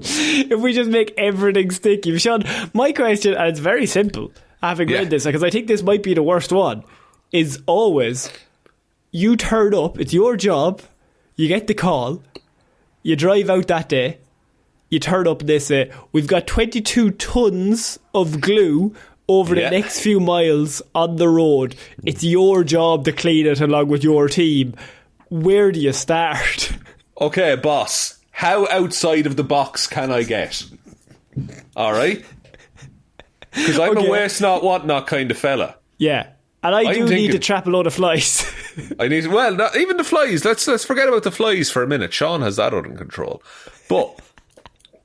If we just make everything sticky. Shaun, my question, and it's very simple, having read this, because I think this might be the worst one, is always, you turn up, it's your job, you get the call, you drive out that day, you turn up and they say, we've got 22 tons of glue over the next few miles on the road. It's your job to clean it along with your team. Where do you start? Okay, boss. How outside of the box can I get? Alright? Because I'm a waste not, want not kind of fella. Yeah. And I do need to trap a load of flies. Not even the flies. Let's forget about the flies for a minute. Shaun has that under control. But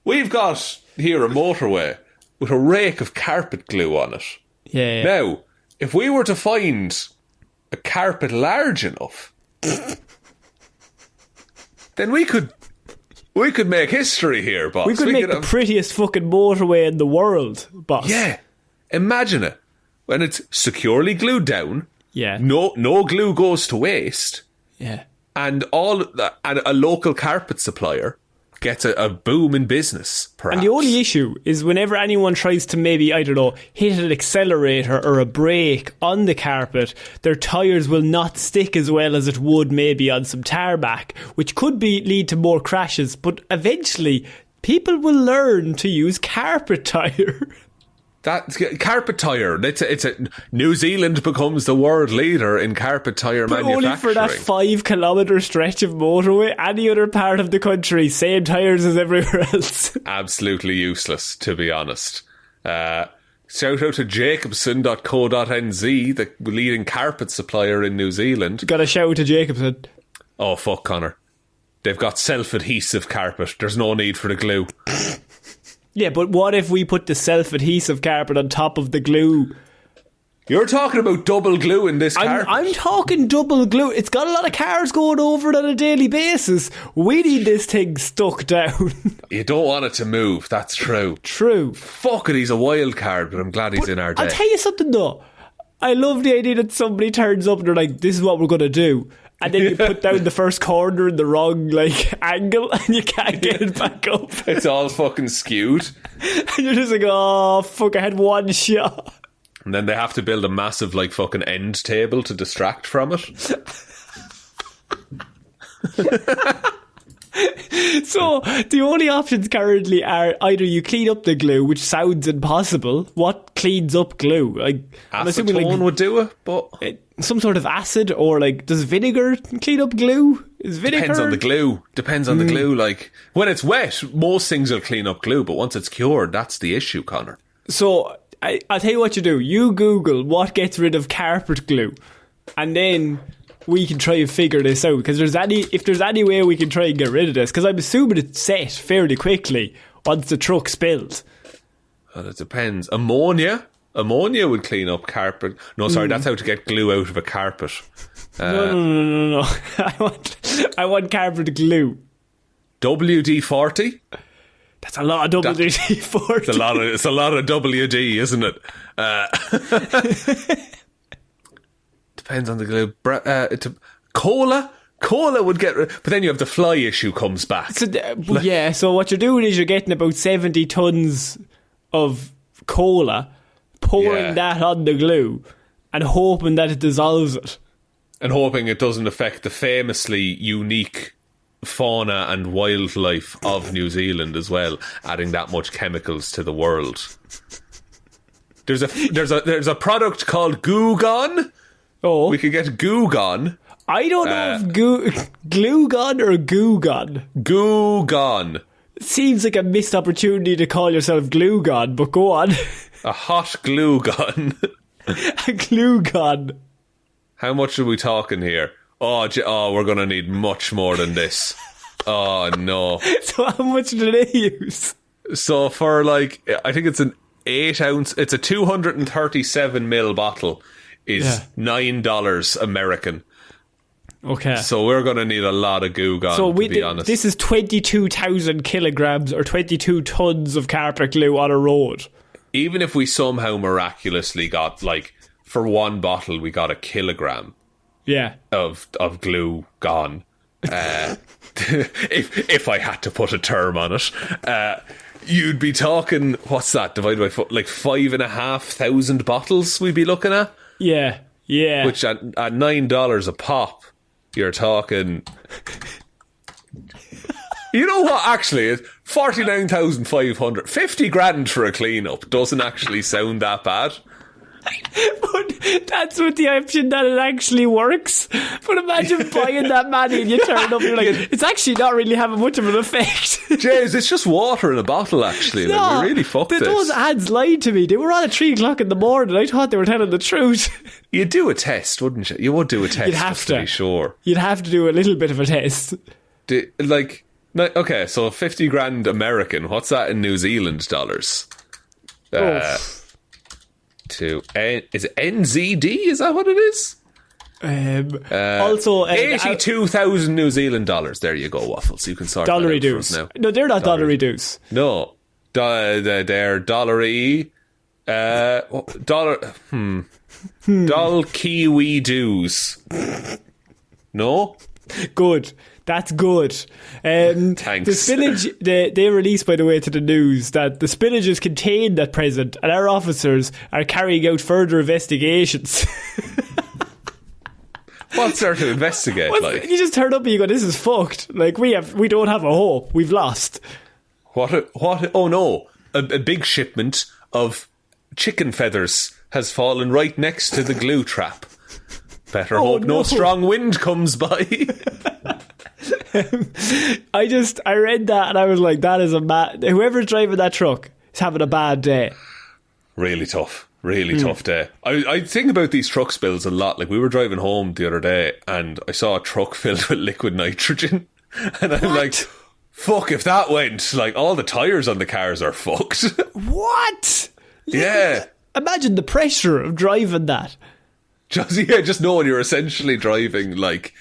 we've got here a motorway with a rake of carpet glue on it. Yeah. Now, if we were to find a carpet large enough, then we could make history here, boss. We could make the prettiest fucking motorway in the world, boss. Yeah. Imagine it. When it's securely glued down. Yeah. No glue goes to waste. Yeah. And a local carpet supplier gets a boom in business, perhaps. And the only issue is whenever anyone tries to maybe, I don't know, hit an accelerator or a brake on the carpet, their tyres will not stick as well as it would maybe on some tarmac, which could lead to more crashes. But eventually, people will learn to use carpet tyre. That carpet tyre, it's a New Zealand becomes the world leader in carpet tyre manufacturing. Only for that 5 kilometre stretch of motorway. Any other part of the country, same tyres as everywhere else. Absolutely useless, to be honest. Shout out to Jamieson.co.nz, the leading carpet supplier in New Zealand. Got a shout out to Jacobson. Oh, fuck, Connor. They've got self-adhesive carpet. There's no need for the glue. Yeah, but what if we put the self-adhesive carpet on top of the glue? You're talking about double glue in this carpet. I'm talking double glue. It's got a lot of cars going over it on a daily basis. We need this thing stuck down. You don't want it to move, that's true. True. Fuck it, he's a wild card, but I'm glad he's in our deck. I'll tell you something though. I love the idea that somebody turns up and they're like, this is what we're going to do. And then you put down the first corner in the wrong angle and you can't get it back up. It's all fucking skewed. And you're just like, oh fuck, I had one shot. And then they have to build a massive fucking end table to distract from it. So the only options currently are either you clean up the glue, which sounds impossible. What cleans up glue? I'm assuming would do it, but some sort of acid, or does vinegar clean up glue? Is vinegar? Depends on the glue. The glue. When it's wet, most things will clean up glue, but once it's cured, that's the issue, Connor. So I'll tell you what you do. You Google what gets rid of carpet glue, and then we can try and figure this out, because if there's any way we can try and get rid of this, because I'm assuming it's set fairly quickly once the truck spills. Well, it depends. Ammonia would clean up carpet. No, sorry, that's how to get glue out of a carpet. No. I want carpet glue. WD-40. That's a lot of WD-40. It's a lot of WD, isn't it? Depends on the glue. Cola would get rid, but then you have the fly issue comes back. So what you're doing is you're getting about 70 tons of cola, pouring that on the glue and hoping that it dissolves it. And hoping it doesn't affect the famously unique fauna and wildlife of New Zealand as well, adding that much chemicals to the world. There's a product called Goo Gone. Oh, we could get Goo Gone. I don't know if Glue Gone or Goo Gone. Goo Gone. Seems like a missed opportunity to call yourself Glue Gone, but go on. A hot glue gun. A glue gun. How much are we talking here? Oh, we're going to need much more than this. Oh, no. So how much do they use? So for I think it's an 8 ounce. It's a 237 ml bottle. Is $9 American. Okay. So we're going to need a lot of goo gone, to be honest. This is 22,000 kilograms or 22 tons of carpet glue on a road. Even if we somehow miraculously got, like, for one bottle, we got a kilogram of glue gone. If I had to put a term on it, you'd be talking, what's that, divided by like 5,500 bottles we'd be looking at? Yeah. Which at $9 a pop, you're talking... You know what, actually, is 49,500. 50 grand for a clean-up doesn't actually sound that bad. But that's with the option that it actually works. But imagine buying that many and you turn up and you're like, it's actually not really having much of an effect. James, it's just water in a bottle, actually. Like, we really fucked this. Those ads lied to me. They were on at 3 o'clock in the morning. I thought they were telling the truth. You'd do a test, wouldn't you? You would do a test. You'd have to be sure. You'd have to do a little bit of a test. Okay, so 50 grand American. What's that in New Zealand dollars? Is it NZD? Is that what it is? Also, 82,000 New Zealand dollars. There you go, Waffles. You can sort dollary that out for us dues. now. No, they're not dollary dues. No, they're dollary. Doll Kiwi dues. No. Good. That's good. Thanks. The spillage, they released, by the way, to the news that the spillage is contained at present and our officers are carrying out further investigations. What's there to investigate? You just turn up and you go, this is fucked. Like, we don't have a hope. We've lost. What? Oh no. A big shipment of chicken feathers has fallen right next to the glue trap. Better hope no strong wind comes by. I read that and I was like, that is whoever's driving that truck is having a bad day. Really tough day. I think about these truck spills a lot. Like, we were driving home the other day and I saw a truck filled with liquid nitrogen and I'm like, fuck, if that went, like, all the tyres on the cars are fucked. What? Yeah. Imagine the pressure of driving that. Just knowing you're essentially driving like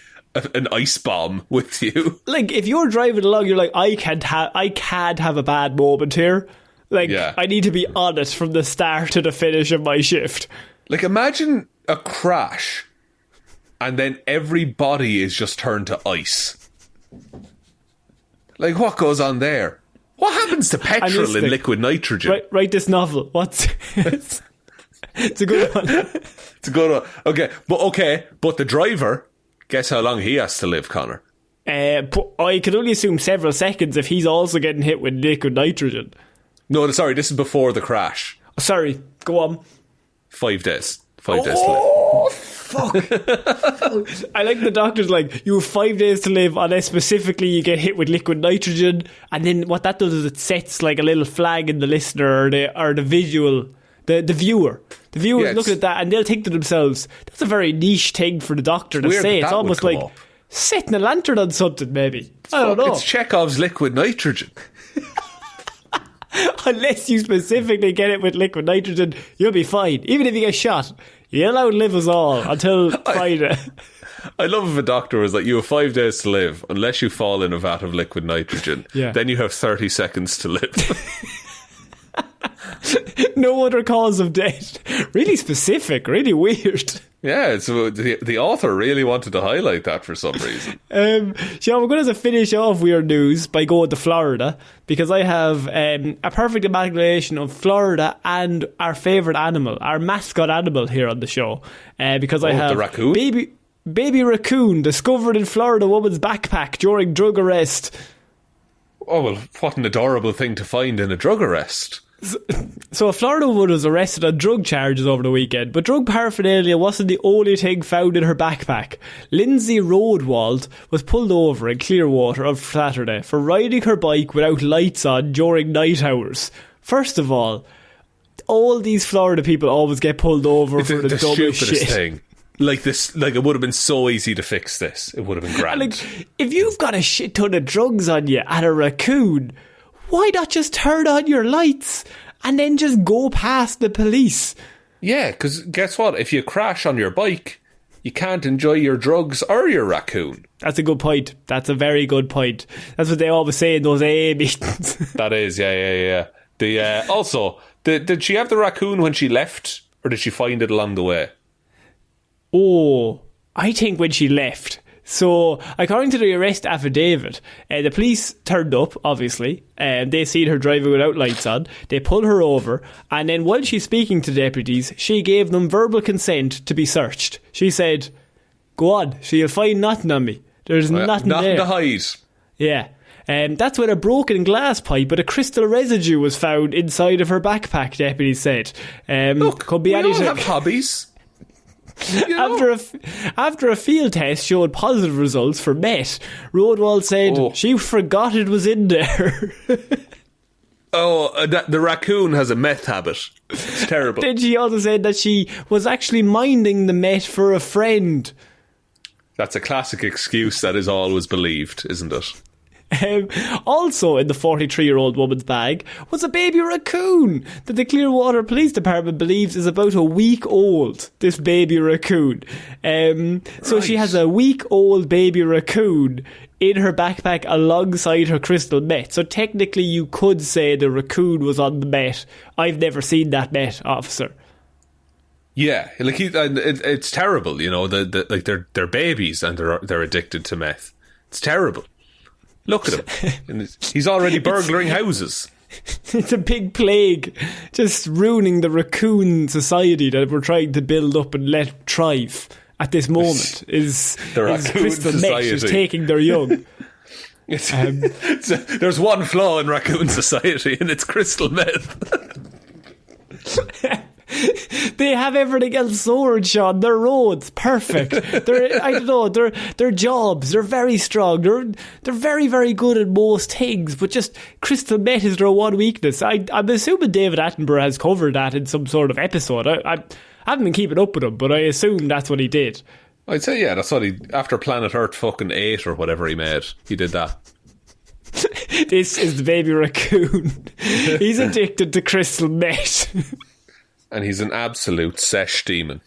an ice bomb with you. Like, if you're driving along, you're like, I can't have a bad moment here. Like, I need to be honest from the start to the finish of my shift. Like, imagine a crash and then every body is just turned to ice. Like, what goes on there? What happens to petrol in liquid nitrogen? Write this novel. What's... It's a good one. It's a good one. Okay, but the driver, guess how long he has to live, Connor? I can only assume several seconds if he's also getting hit with liquid nitrogen. No, sorry, this is before the crash. Sorry, go on. 5 days. 5 days to live. Oh, fuck. I like the doctor's like, you have 5 days to live unless specifically you get hit with liquid nitrogen. And then what that does is it sets like a little flag in the listener or the visual... The viewer. The viewers look at that and they'll think to themselves, that's a very niche thing for the doctor to say. It's almost like setting a lantern on something, maybe. I don't know. It's Chekhov's liquid nitrogen. Unless you specifically get it with liquid nitrogen, you'll be fine. Even if you get shot, you'll outlive us all until Friday. I love if a doctor was like, you have 5 days to live unless you fall in a vat of liquid nitrogen. Yeah. Then you have 30 seconds to live. No other cause of death. Really specific, really weird. Yeah, so the author really wanted to highlight that for some reason. Shaun, we're going to finish off weird news by going to Florida, because I have a perfect amalgamation of Florida and our favourite animal, our mascot animal here on the show. Because I have the raccoon? baby raccoon discovered in Florida woman's backpack during drug arrest. Oh, well, what an adorable thing to find in a drug arrest. So a Florida woman was arrested on drug charges over the weekend, but drug paraphernalia wasn't the only thing found in her backpack. Lindsay Rodewald was pulled over in Clearwater on Saturday for riding her bike without lights on during night hours. First of all these Florida people always get pulled over for the dumbest shit. Thing. Like this, like it would have been so easy to fix this. It would have been grand. Like, if you've got a shit ton of drugs on you and a raccoon, why not just turn on your lights and then just go past the police. Yeah, because guess what? If you crash on your bike, you can't enjoy your drugs or your raccoon. That's a good point. That's a very good point. That's what they always say in those AA meetings. That is, yeah. Also, did she have the raccoon when she left, or did she find it along the way? Oh, I think when she left. So, according to the arrest affidavit, the police turned up, obviously, and they seen her driving without lights on. They pulled her over, and then while she's speaking to deputies, she gave them verbal consent to be searched. She said, "Go on, so you'll find nothing on me. There's nothing there. Nothing to hide." Yeah. That's when a broken glass pipe with a crystal residue was found inside of her backpack, deputies said. Look, could be we anything. all have hobbies. You know? After a field test showed positive results for meth, Rodwald said she forgot it was in there. The raccoon has a meth habit. It's terrible. Then she also said that she was actually minding the meth for a friend. That's a classic excuse that is always believed, isn't it? Also in the 43-year-old woman's bag was a baby raccoon that the Clearwater Police Department believes is about a week old. This baby raccoon. So she has a week-old baby raccoon in her backpack alongside her crystal meth. So technically you could say the raccoon was on the meth. I've never seen that meth, officer. Yeah, like it's terrible. You know, they're babies and they're addicted to meth. It's terrible. Look at him. He's already burglaring houses. It's a big plague. Just ruining the raccoon society that we're trying to build up and let thrive at this moment. Is crystal meth is taking their young. There's one flaw in raccoon society, and it's crystal meth. They have everything else sorted, Shaun. Their roads, perfect. Their jobs, they're very strong. They're very, very good at most things, but just crystal meth is their one weakness. I'm assuming David Attenborough has covered that in some sort of episode. I haven't been keeping up with him, but I assume that's what he did. I'd say, yeah, that's what after Planet Earth fucking 8 or whatever he made, he did that. This is the baby raccoon. He's addicted to crystal meth. And he's an absolute sesh demon.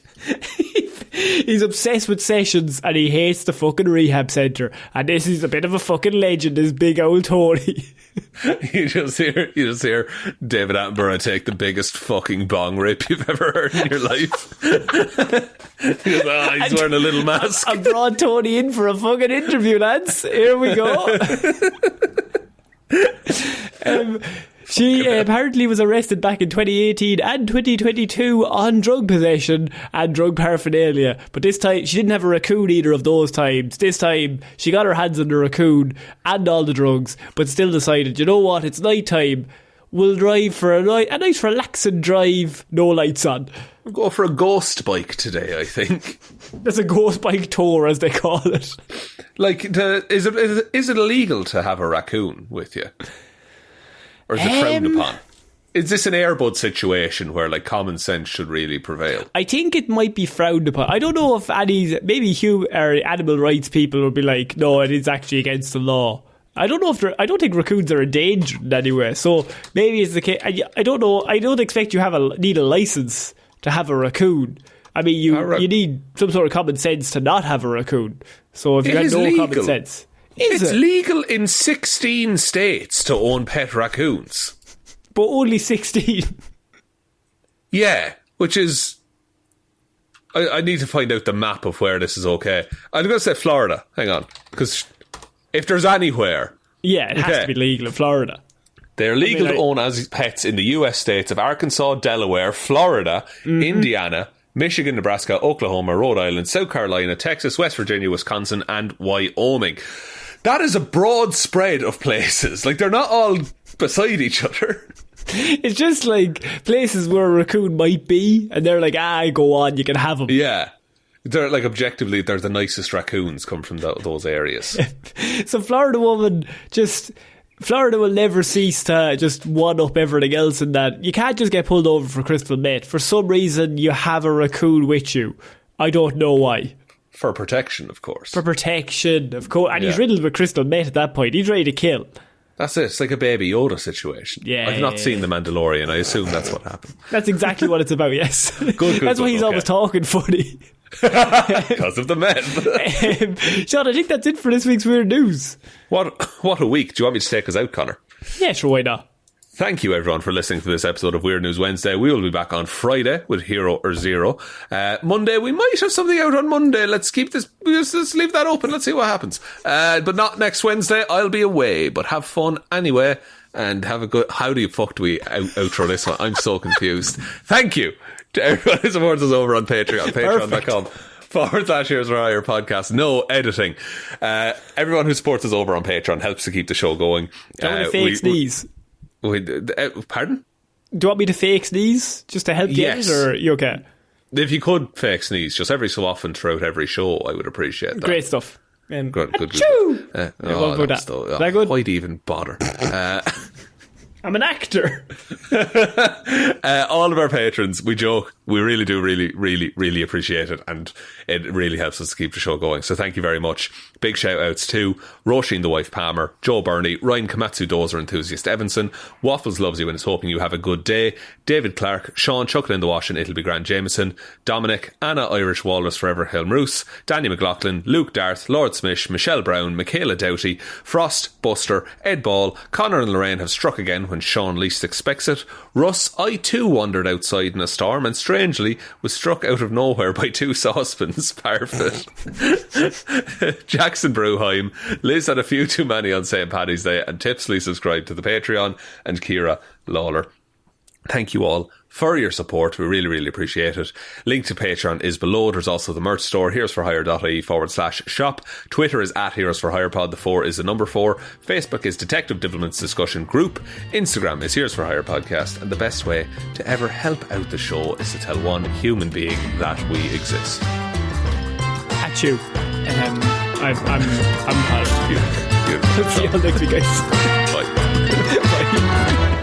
He's obsessed with sessions and he hates the fucking rehab centre. And this is a bit of a fucking legend, this big old Tony. You just hear David Attenborough take the biggest fucking bong rip you've ever heard in your life. He's wearing a little mask. I brought Tony in for a fucking interview, lads. Here we go. She apparently was arrested back in 2018 and 2022 on drug possession and drug paraphernalia. But this time, she didn't have a raccoon either of those times. This time, she got her hands on the raccoon and all the drugs, but still decided, you know what, it's night time. We'll drive for a nice relaxing drive, no lights on. We'll go for a ghost bike today, I think. That's a ghost bike tour, as they call it. Like, is it illegal to have a raccoon with you? Or is it frowned upon? Is this an Airbud situation where like common sense should really prevail? I think it might be frowned upon. I don't know if maybe animal rights people will be like, no, it is actually against the law. I don't know I don't think raccoons are endangered anywhere. So maybe it's the case. I don't know. I don't expect you need a license to have a raccoon. I mean, you need some sort of common sense to not have a raccoon. So if you got no common sense. It's legal in 16 states to own pet raccoons. But only 16. Yeah, which is... I need to find out the map of where this is okay. I'm going to say Florida. Hang on. Because if there's anywhere... Yeah, it has to be legal in Florida. They're legal to own as pets in the US states of Arkansas, Delaware, Florida, Indiana, Michigan, Nebraska, Oklahoma, Rhode Island, South Carolina, Texas, West Virginia, Wisconsin, and Wyoming. That is a broad spread of places. Like, they're not all beside each other. It's just like places where a raccoon might be, and they're like, go on, you can have them. Yeah. They're like, objectively, they're the nicest raccoons come from those areas. So Florida will never cease to just one-up everything else in that. You can't just get pulled over for crystal meth. For some reason, you have a raccoon with you. I don't know why. For protection, of course. And he's riddled with crystal meth at that point. He's ready to kill. That's it. It's like a Baby Yoda situation. Yeah, I've not seen The Mandalorian. I assume that's what happened. That's exactly what it's about, yes. Good, that's why he's always talking funny. Because of the men. Shaun, I think that's it for this week's Weird News. What a week. Do you want me to take us out, Connor? Yeah, sure, why not? Thank you, everyone, for listening to this episode of Weird News Wednesday. We will be back on Friday with Hero or Zero. Monday, we might have something out on Monday. Let's keep this, let's leave that open. Let's see what happens. But not next Wednesday. I'll be away, but have fun anyway. And have a good, how do you fuck do we outro this one? I'm so confused. Thank you to everyone who supports us over on Patreon, patreon.com/Here's for Hire podcast. No editing. Everyone who supports us over on Patreon helps to keep the show going. Don't want to fake sneeze. Pardon? Do you want me to fake sneeze just to help get it, or are you okay? If you could fake sneeze just every so often throughout every show, I would appreciate that. Great stuff. Good. That good? Why'd even bother? I'm an actor. All of our patrons, we joke, we really do really appreciate it, and it really helps us to keep the show going, so thank you very much. Big shout outs to Róisín the wife Palmer, Joe Burney, Ryan Komatsu, Dozer, Enthusiast Evanson, Waffles loves you and is hoping you have a good day, David Clarke, Shaun Chuck in the wash and it'll be grand Jamieson, Dominic, Anna Irish Walrus forever Hjelmroos, Danny McLaughlin, Luke Darth, Lordsmish, Michelle Browne, Michaela Doughty, Frost, Buster, Ed Ball, Conor and Lorraine have struck again when Shawn least expects it. Russ, I too wandered outside in a storm and strangely was struck out of nowhere by two saucepans. Parfitt. Jackson Brueheim, Liz had a few too many on St. Paddy's Day and tipsily subscribed to the Patreon, and Ciara Lawler. Thank you all for your support. We really appreciate it. Link to Patreon is below. There's also the merch store, here'sforhire.ie/shop. Twitter is @heroesforhirepod. The 4 is the number 4. Facebook is Detective Divilment's discussion group. Instagram is Here's for Hire podcast. And the best way to ever help out the show is to tell one human being that we exist. At you. I'm proud of you. Beautiful. See you all next week, guys. Bye. Bye.